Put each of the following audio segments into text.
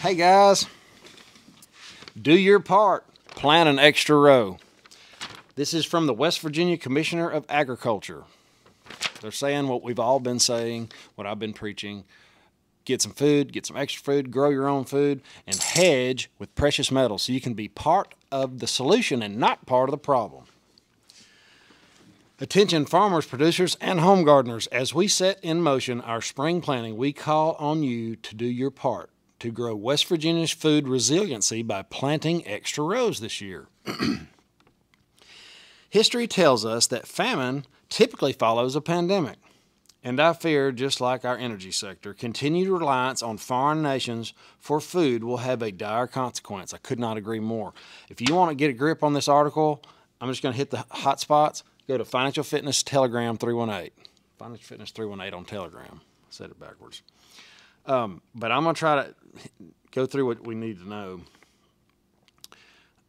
Hey guys, do your part, plant an extra row. This is from the West Virginia Commissioner of Agriculture. They're saying what we've all been saying, what I've been preaching. Get some food, get some extra food, grow your own food, and hedge with precious metals so you can be part of the solution and not part of the problem. Attention farmers, producers, and home gardeners. As we set in motion our spring planting, we call on you to do your part to grow West Virginia's food resiliency by planting extra rows this year. History tells us that famine typically follows a pandemic. And I fear, just like our energy sector, continued reliance on foreign nations for food will have a dire consequence. I could not agree more. If you want to get a grip on this article, I'm just going to hit the hot spots. Go to Financial Fitness Telegram 318. Financial Fitness 318 on Telegram. I said it backwards. But I'm going to try to go through what we need to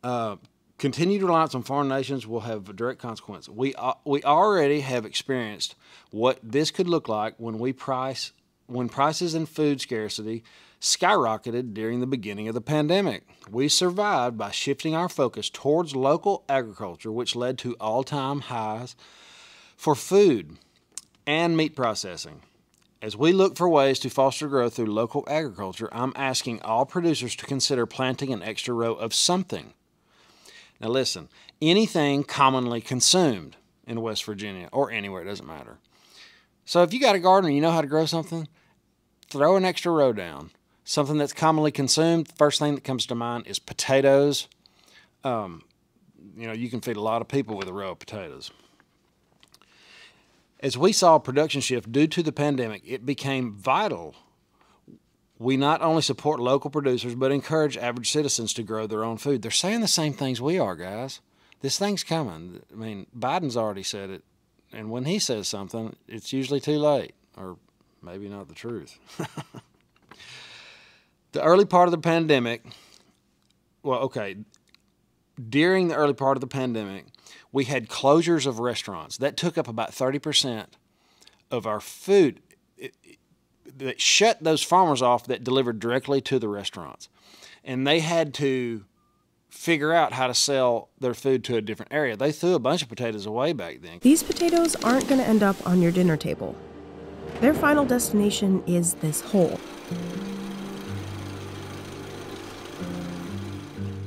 know. Continued reliance on foreign nations will have a direct consequence. We already have experienced what this could look like when prices and food scarcity skyrocketed during the beginning of the pandemic. We survived by shifting our focus towards local agriculture, which led to all-time highs for food and meat processing. As we look for ways to foster growth through local agriculture, I'm asking all producers to consider planting an extra row of something. Now listen, anything commonly consumed in West Virginia or anywhere, it doesn't matter. So if you got a garden and you know how to grow something, throw an extra row down. Something that's commonly consumed, the first thing that comes to mind is potatoes. You can feed a lot of people with a row of potatoes. As we saw a production shift due to the pandemic, it became vital we not only support local producers, but encourage average citizens to grow their own food. They're saying the same things we are, guys. This thing's coming. I mean, Biden's already said it, and when he says something, it's usually too late, or maybe not the truth. The early part of the pandemic, during the early part of the pandemic, we had closures of restaurants. That took up about 30% of our food. That shut those farmers off that delivered directly to the restaurants. And they had to figure out how to sell their food to a different area. They threw a bunch of potatoes away back then. These potatoes aren't going to end up on your dinner table. Their final destination is this hole.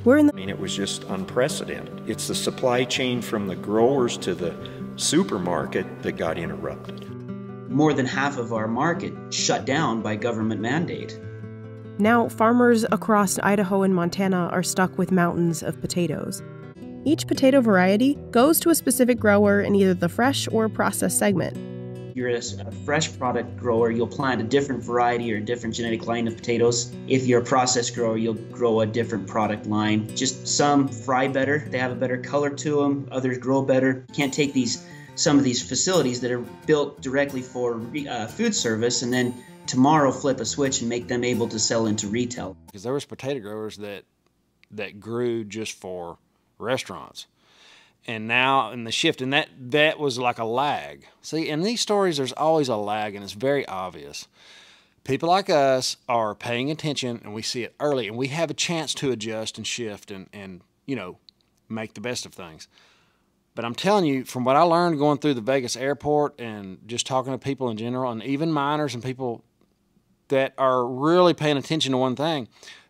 It was just unprecedented. It's the supply chain from the growers to the supermarket that got interrupted. More than half of our market shut down by government mandate. Now, farmers across Idaho and Montana are stuck with mountains of potatoes. Each potato variety goes to a specific grower in either the fresh or processed segment. If you're a fresh product grower, you'll plant a different variety or a different genetic line of potatoes. If you're a processed grower, you'll grow a different product line. Just some fry better, they have a better color to them, others grow better. You can't take some of these facilities that are built directly for food service and then tomorrow flip a switch and make them able to sell into retail. Because there was potato growers that grew just for restaurants. And now in the shift, and that was like a lag. See, in these stories, there's always a lag, and it's very obvious. People like us are paying attention, and we see it early, and we have a chance to adjust and shift and make the best of things. But I'm telling you, from what I learned going through the Vegas airport and just talking to people in general, and even miners and people that are really paying attention to one thing,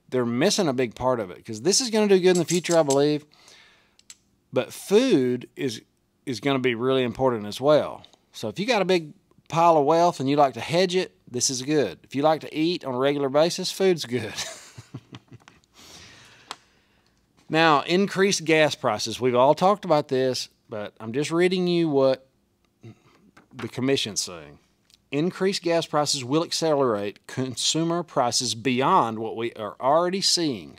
they're missing a big part of it. Because this is going to do good in the future, I believe. But food is going to be really important as well. So if you got a big pile of wealth and you like to hedge it, this is good. If you like to eat on a regular basis, food's good. Now, increased gas prices. We've all talked about this, but I'm just reading you what the commission's saying. Increased gas prices will accelerate consumer prices beyond what we are already seeing.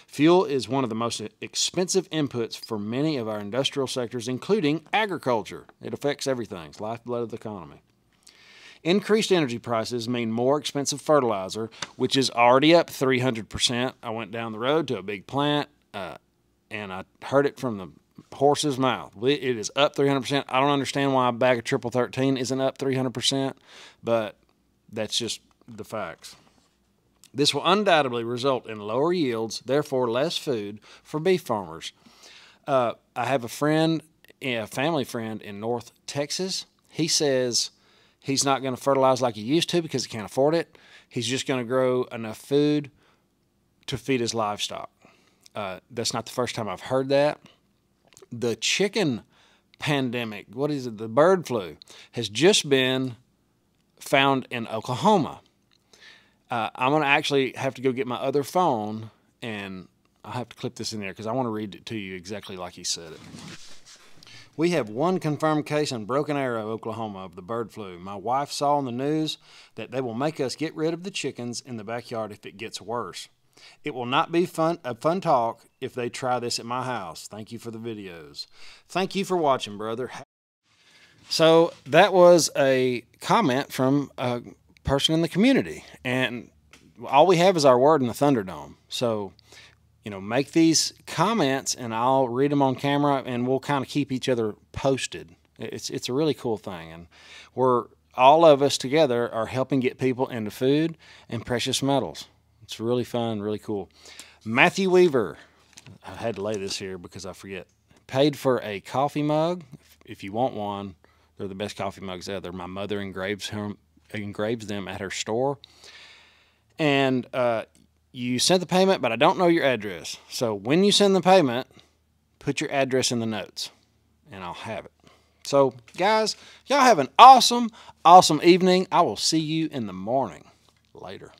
Fuel is one of the most expensive inputs for many of our industrial sectors, including agriculture. It affects everything. It's the lifeblood of the economy. Increased energy prices mean more expensive fertilizer, which is already up 300%. I went down the road to a big plant, and I heard it from the horse's mouth. It is up 300%. I don't understand why a bag of triple 13 isn't up 300%, but that's just the facts. This will undoubtedly result in lower yields, therefore less food for beef farmers. I have a family friend in North Texas. He says he's not going to fertilize like he used to because he can't afford it. He's just going to grow enough food to feed his livestock. That's not the first time I've heard that. The chicken pandemic, what is it? The bird flu has just been found in Oklahoma. I'm going to actually have to go get my other phone, and I'll have to clip this in there because I want to read it to you exactly like he said it. We have one confirmed case in Broken Arrow, Oklahoma, of the bird flu. My wife saw on the news that they will make us get rid of the chickens in the backyard if it gets worse. It will not be a fun talk if they try this at my house. Thank you for the videos. Thank you for watching, brother. So that was a comment from a person in the community, and all we have is our word in the Thunderdome. So, you know, make these comments and I'll read them on camera, and we'll kind of keep each other posted. It's a really cool thing, and all of us together are helping get people into food and precious metals. It's really fun, really cool. Matthew Weaver, I had to lay this here because I forget, paid for a coffee mug. If you want one, they're the best coffee mugs ever. My mother engraves them at her store. And you sent the payment, but I don't know your address. So when you send the payment, put your address in the notes, and I'll have it. So, guys, y'all have an awesome, awesome evening. I will see you in the morning. Later.